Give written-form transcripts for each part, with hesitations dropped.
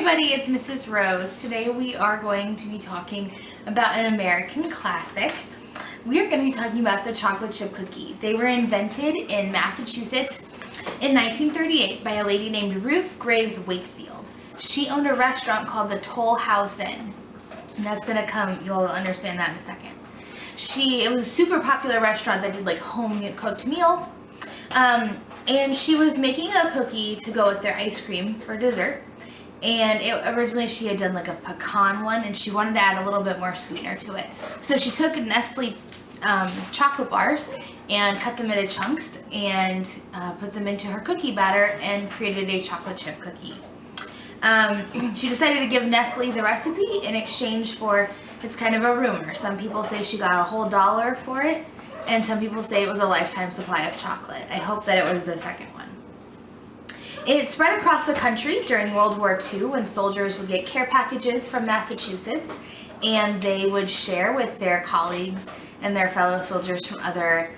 everybody, it's Mrs. Rose. Today we are going to be talking about an American classic. We are going to be talking about the chocolate chip cookie. They were invented in Massachusetts in 1938 by a lady named Ruth Graves Wakefield. She owned a restaurant called the Toll House Inn. And that's going to come, you'll understand that in a second. It was a super popular restaurant that did like home cooked meals. And she was making a cookie to go with their ice cream for dessert. And originally she had done like a pecan one, and she wanted to add a little bit more sweetener to it. So she took Nestle chocolate bars and cut them into chunks and put them into her cookie batter and created a chocolate chip cookie. She decided to give Nestle the recipe in exchange for, it's kind of a rumor. Some people say she got a whole $1 for it, and some people say it was a lifetime supply of chocolate. I hope that it was the second one. It spread across the country during World War II when soldiers would get care packages from Massachusetts, and they would share with their colleagues and their fellow soldiers from other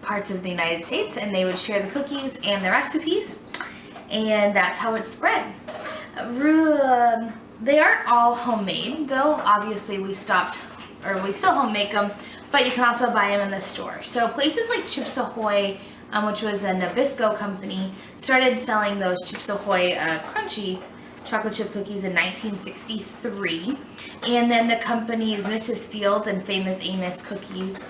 parts of the United States, and they would share the cookies and the recipes, and that's how it spread. They aren't all homemade, though. Obviously we still home make them, but you can also buy them in the store. So places like Chips Ahoy, which was a Nabisco company, started selling those Chips Ahoy crunchy chocolate chip cookies in 1963. And then the companies Mrs. Fields and Famous Amos Cookies,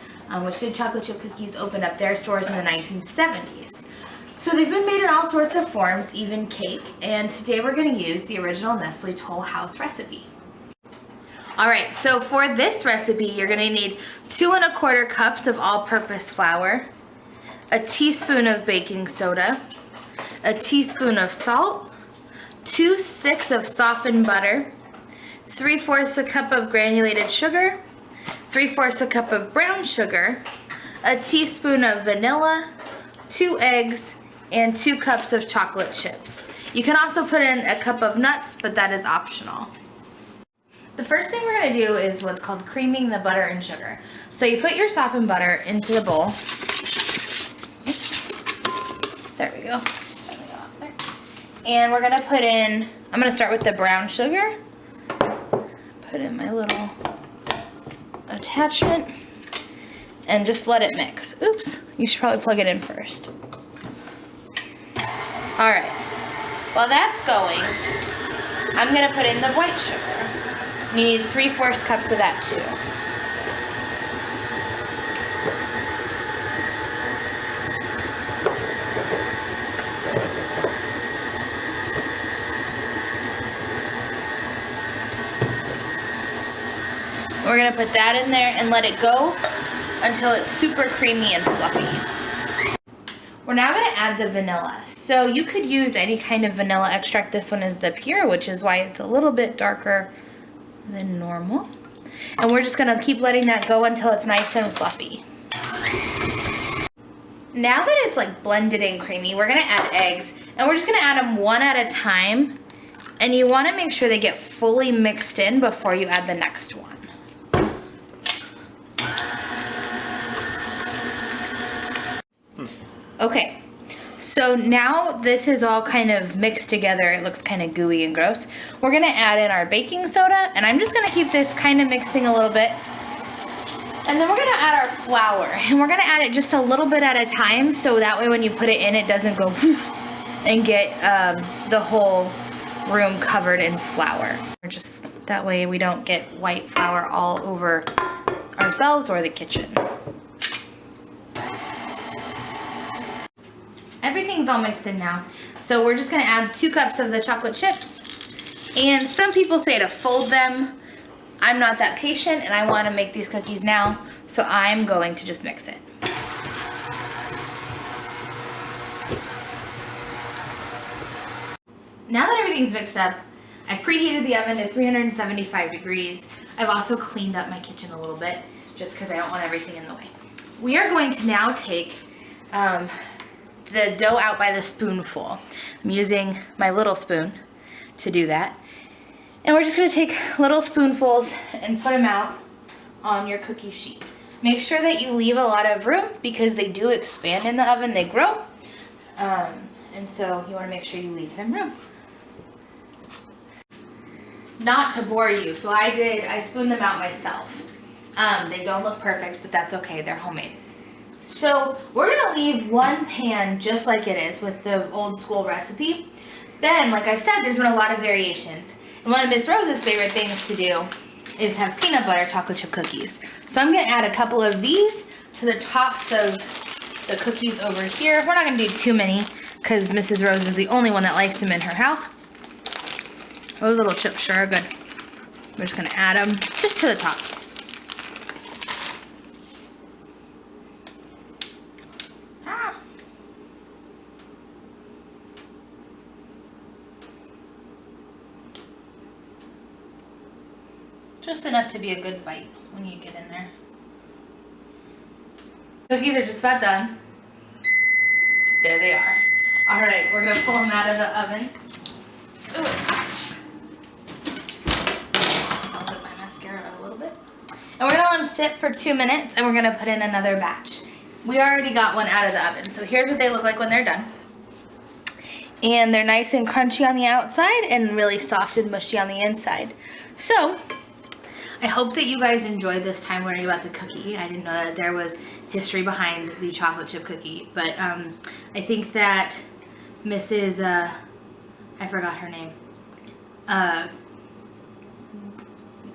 which did chocolate chip cookies, opened up their stores in the 1970s. So they've been made in all sorts of forms, even cake. And today we're going to use the original Nestle Toll House recipe. Alright, so for this recipe, you're going to need 2 1/4 cups of all-purpose flour, a teaspoon of baking soda, a teaspoon of salt, 2 sticks of softened butter, 3/4 cup of granulated sugar, 3/4 cup of brown sugar, a teaspoon of vanilla, 2 eggs, and 2 cups of chocolate chips. You can also put in a cup of nuts, but that is optional. The first thing we're going to do is what's called creaming the butter and sugar. So you put your softened butter into the bowl. There we go. And we're going to put in, I'm going to start with the brown sugar. Put in my little attachment and just let it mix. Oops, you should probably plug it in first. Alright, while that's going, I'm going to put in the white sugar. You need 3/4 cups of that too. We're going to put that in there and let it go until it's super creamy and fluffy. We're now going to add the vanilla. So you could use any kind of vanilla extract. This one is the pure, which is why it's a little bit darker than normal. And we're just going to keep letting that go until it's nice and fluffy. Now that it's like blended and creamy, we're going to add eggs. And we're just going to add them one at a time. And you want to make sure they get fully mixed in before you add the next one. Okay, so now this is all kind of mixed together. It looks kind of gooey and gross. We're going to add in our baking soda, and I'm just going to keep this kind of mixing a little bit. And then we're going to add our flour, and we're going to add it just a little bit at a time, so that way when you put it in, it doesn't go and get the whole room covered in flour. Just that way we don't get white flour all over ourselves or the kitchen. Everything's all mixed in now. So we're just going to add 2 cups of the chocolate chips. And some people say to fold them. I'm not that patient and I want to make these cookies now. So I'm going to just mix it. Now that everything's mixed up, I've preheated the oven to 375 degrees. I've also cleaned up my kitchen a little bit just because I don't want everything in the way. We are going to now take the dough out by the spoonful. I'm using my little spoon to do that. And we're just going to take little spoonfuls and put them out on your cookie sheet. Make sure that you leave a lot of room because they do expand in the oven, they grow. And so you want to make sure you leave them room. not to bore you, so I spooned them out myself. They don't look perfect, but that's okay, they're homemade. So we're gonna leave one pan just like it is with the old school recipe. Then, like I've said, there's been a lot of variations. And one of Miss Rose's favorite things to do is have peanut butter chocolate chip cookies. So I'm gonna add a couple of these to the tops of the cookies over here. We're not gonna do too many because Mrs. Rose is the only one that likes them in her house. Those little chips sure are good. We're just gonna add them just to the top. Just enough to be a good bite when you get in there. Cookies are just about done. There they are. All right, we're gonna pull them out of the oven. Ooh. I'll put my mascara a little bit. And we're gonna let them sit for 2 minutes and we're gonna put in another batch. We already got one out of the oven, so here's what they look like when they're done. And they're nice and crunchy on the outside and really soft and mushy on the inside. So, I hope that you guys enjoyed this time learning about the cookie. I didn't know that there was history behind the chocolate chip cookie, but I think that Mrs. I forgot her name. I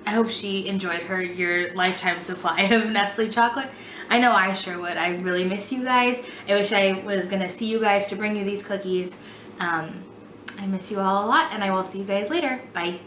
hope she enjoyed your lifetime supply of Nestle chocolate. I know I sure would. I really miss you guys. I wish I was gonna see you guys to bring you these cookies. I miss you all a lot, and I will see you guys later. Bye.